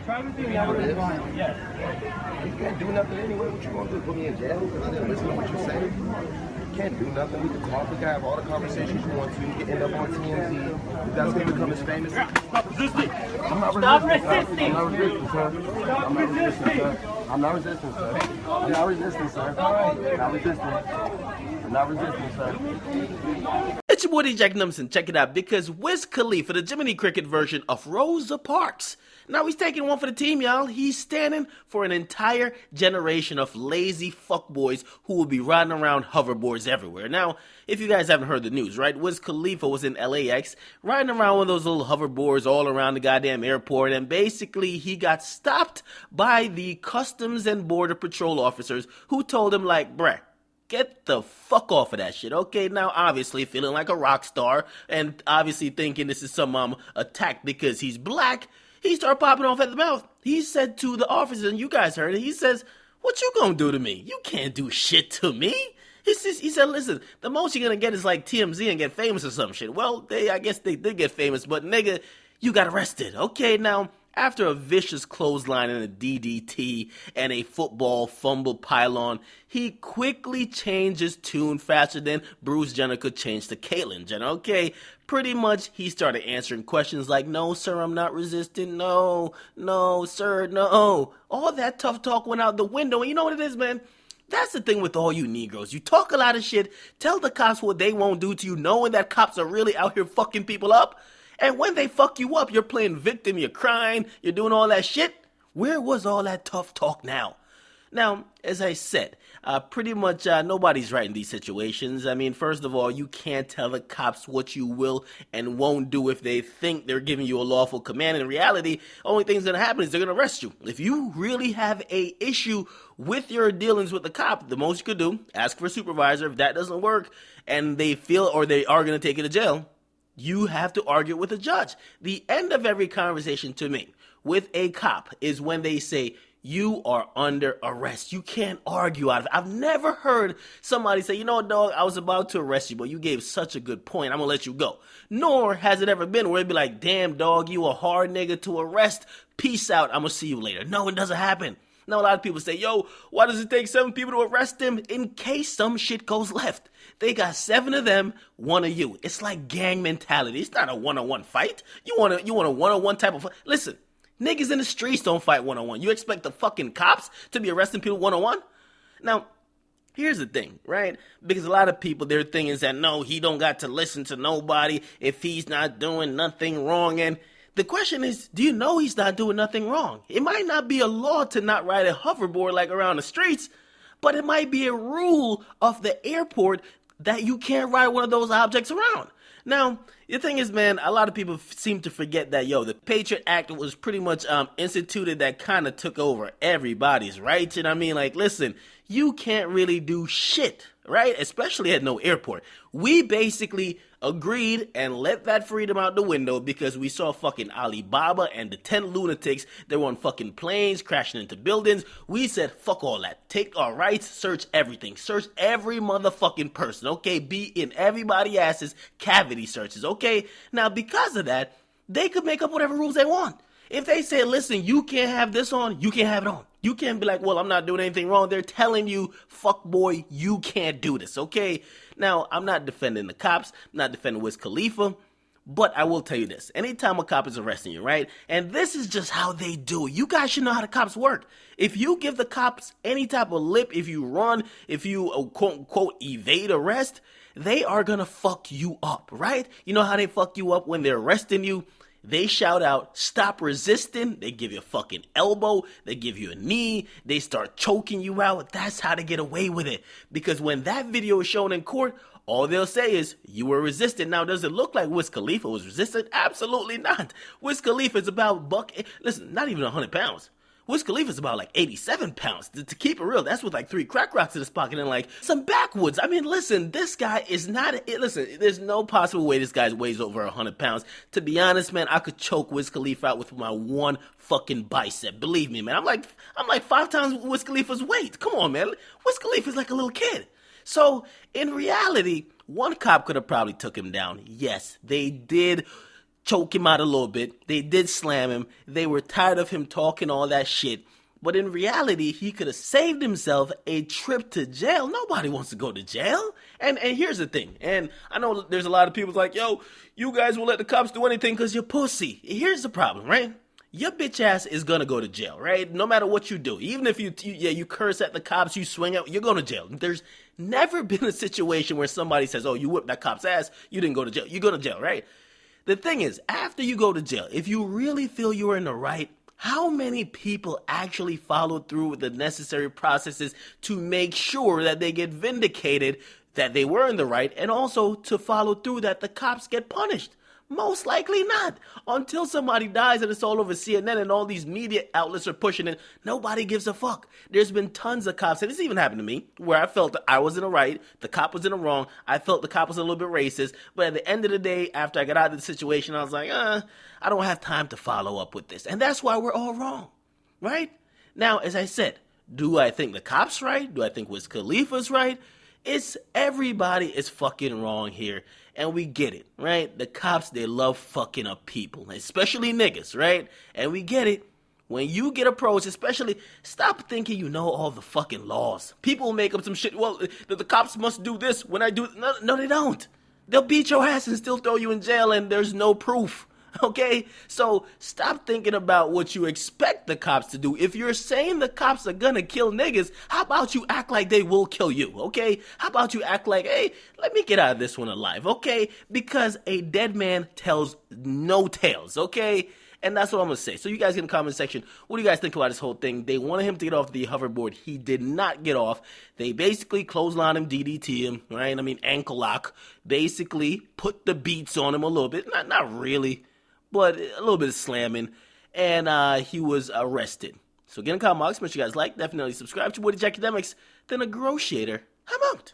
Try everything that would have fine. Yes. You can't do nothing anyway. What you gonna do? Put me in jail? Because I didn't listen to what you said? You can't do nothing. We can talk. We can have all the conversations you want to. You can end up on TMZ. You guys can become as famous. Stop resisting. I'm not resisting. I'm not resisting, sir. Stop I'm not resisting, resisting. sir. I'm not resisting, sir. I'm not resisting, sir. I'm not resisting. I'm not resisting, sir. It's your boy DJ Akademiks. Check it out, because Wiz Khalifa, the Jiminy Cricket version of Rosa Parks. Now he's taking one for the team, y'all. He's standing for an entire generation of lazy fuckboys who will be riding around hoverboards everywhere. Now, if you guys haven't heard the news, right? Wiz Khalifa was in LAX riding around one of those little hoverboards all around the goddamn airport, and basically he got stopped by the Customs and Border Patrol officers who told him, like, bruh, get the fuck off of that shit, okay? Now, obviously, feeling like a rock star, and obviously thinking this is some attack because he's black, he started popping off at the mouth. He said to the officers, and you guys heard it, he says, what you gonna do to me? You can't do shit to me. He said, listen, the most you're gonna get is like TMZ and get famous or some shit. Well, I guess they did get famous, but nigga, you got arrested, okay? Now, after a vicious clothesline and a DDT and a football fumble pylon, he quickly changed his tune faster than Bruce Jenner could change to Caitlyn Jenner, okay? Pretty much, he started answering questions like, no, sir, I'm not resisting, no, sir, no. All that tough talk went out the window, and you know what it is, man? That's the thing with all you Negroes. You talk a lot of shit, tell the cops what they won't do to you, knowing that cops are really out here fucking people up. And when they fuck you up, you're playing victim, you're crying, you're doing all that shit. Where was all that tough talk now? Now, as I said, pretty much nobody's right in these situations. I mean, first of all, you can't tell the cops what you will and won't do if they think they're giving you a lawful command. In reality, only thing's gonna happen is they're gonna arrest you. If you really have a issue with your dealings with the cop, the most you could do, ask for a supervisor. If that doesn't work and they feel or they are gonna take you to jail, you have to argue with a judge. The end of every conversation to me with a cop is when they say, you are under arrest. You can't argue out of it. I've never heard somebody say, you know what, dog, I was about to arrest you, but you gave such a good point, I'm gonna let you go. Nor has it ever been where it'd be like, damn, dog, you a hard nigga to arrest. Peace out, I'm gonna see you later. No, it doesn't happen. Now, a lot of people say, yo, why does it take 7 people to arrest him? In case some shit goes left. They got 7 of them, 1 of you. It's like gang mentality. It's not a one-on-one fight. You want a one-on-one type of fight. Listen, niggas in the streets don't fight one-on-one. You expect the fucking cops to be arresting people one-on-one? Now, here's the thing, right? Because a lot of people, their thing is that, no, he don't got to listen to nobody if he's not doing nothing wrong. And the question is, do you know he's not doing nothing wrong? It might not be a law to not ride a hoverboard like around the streets, but it might be a rule of the airport that you can't ride one of those objects around. Now, the thing is, man, a lot of people seem to forget that, yo, the Patriot Act was pretty much instituted that kind of took over everybody's rights. And I mean, like, listen, you can't really do shit, right? Especially at no airport. We basically agreed and let that freedom out the window because we saw fucking Alibaba and the 10 lunatics that were on fucking planes crashing into buildings. We said, fuck all that. Take our rights, search everything. Search every motherfucking person, okay? Be in everybody else's cavity searches, okay? Now, because of that, they could make up whatever rules they want. If they say, listen, you can't have this on, you can't have it on. You can't be like, well, I'm not doing anything wrong. They're telling you, fuck boy, you can't do this, okay? Now, I'm not defending the cops, I'm not defending Wiz Khalifa, but I will tell you this. Anytime a cop is arresting you, right? And this is just how they do it. You guys should know how the cops work. If you give the cops any type of lip, if you run, if you quote unquote evade arrest, they are gonna fuck you up, right? You know how they fuck you up when they're arresting you? They shout out, stop resisting. They give you a fucking elbow. They give you a knee. They start choking you out. That's how they get away with it. Because when that video is shown in court, all they'll say is, you were resisting. Now, does it look like Wiz Khalifa was resisting? Absolutely not. Wiz Khalifa is about listen, not even 100 pounds. Wiz Khalifa's about like 87 pounds. To keep it real, that's with like 3 crack rocks in his pocket and like some backwoods. I mean, listen, this guy is not, listen, there's no possible way this guy weighs over 100 pounds. To be honest, man, I could choke Wiz Khalifa out with my one fucking bicep. Believe me, man. I'm like 5 times Wiz Khalifa's weight. Come on, man. Wiz Khalifa's like a little kid. So, in reality, one cop could have probably took him down. Yes, they did choke him out a little bit. They did slam him. They were tired of him talking all that shit. But in reality, he could have saved himself a trip to jail. Nobody wants to go to jail. And here's the thing. And I know there's a lot of people like, yo, you guys will let the cops do anything because you're pussy. Here's the problem, right? Your bitch ass is gonna go to jail, right? No matter what you do. Even if you curse at the cops, you swing out, you're going to jail. There's never been a situation where somebody says, oh, you whipped that cop's ass, you didn't go to jail. You go to jail, right? The thing is, after you go to jail, if you really feel you were in the right, how many people actually follow through with the necessary processes to make sure that they get vindicated, that they were in the right, and also to follow through that the cops get punished? Most likely not. Until somebody dies and it's all over CNN and all these media outlets are pushing it, nobody gives a fuck. There's been tons of cops, and this even happened to me, where I felt that I was in the right, the cop was in the wrong, I felt the cop was a little bit racist, but at the end of the day, after I got out of the situation, I was like, I don't have time to follow up with this. And that's why we're all wrong, right? Now, as I said, do I think the cop's right? Do I think Wiz Khalifa's right? It's everybody is fucking wrong here, and we get it, right? The cops, they love fucking up people, especially niggas, right? And we get it. When you get approached, especially, stop thinking you know all the fucking laws. People make up some shit. Well, the cops must do this when I do. No, they don't. They'll beat your ass and still throw you in jail, and there's no proof. Okay? So stop thinking about what you expect the cops to do. If you're saying the cops are gonna kill niggas, how about you act like they will kill you? Okay? How about you act like, hey, let me get out of this one alive, okay? Because a dead man tells no tales, okay? And that's what I'm going to say. So you guys in the comment section, what do you guys think about this whole thing? They wanted him to get off the hoverboard. He did not get off. They basically clotheslined him, DDT him, right? I mean, ankle lock. Basically put the beats on him a little bit. Not really, but a little bit of slamming. And he was arrested. So get in the comment box. Make sure you guys like, definitely subscribe to Akademiks. Then negotiator. I'm out.